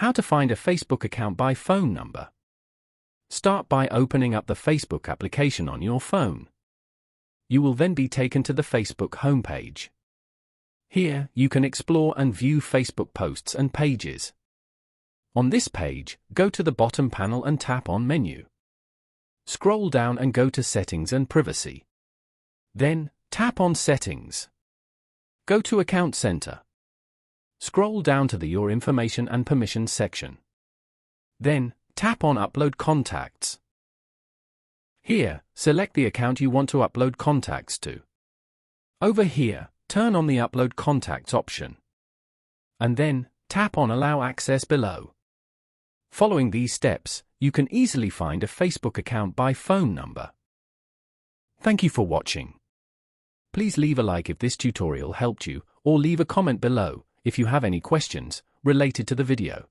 How to find a Facebook account by phone number. Start by opening up the Facebook application on your phone. You will then be taken to the Facebook homepage. Here, you can explore and view Facebook posts and pages. On this page, go to the bottom panel and tap on Menu. Scroll down and go to Settings and Privacy. Then, tap on Settings. Go to Account Center. Scroll down to the Your Information and Permissions section. Then, tap on Upload Contacts. Here, select the account you want to upload contacts to. Over here, turn on the Upload Contacts option. And then, tap on Allow Access below. Following these steps, you can easily find a Facebook account by phone number. Thank you for watching. Please leave a like if this tutorial helped you, or leave a comment below if you have any questions related to the video.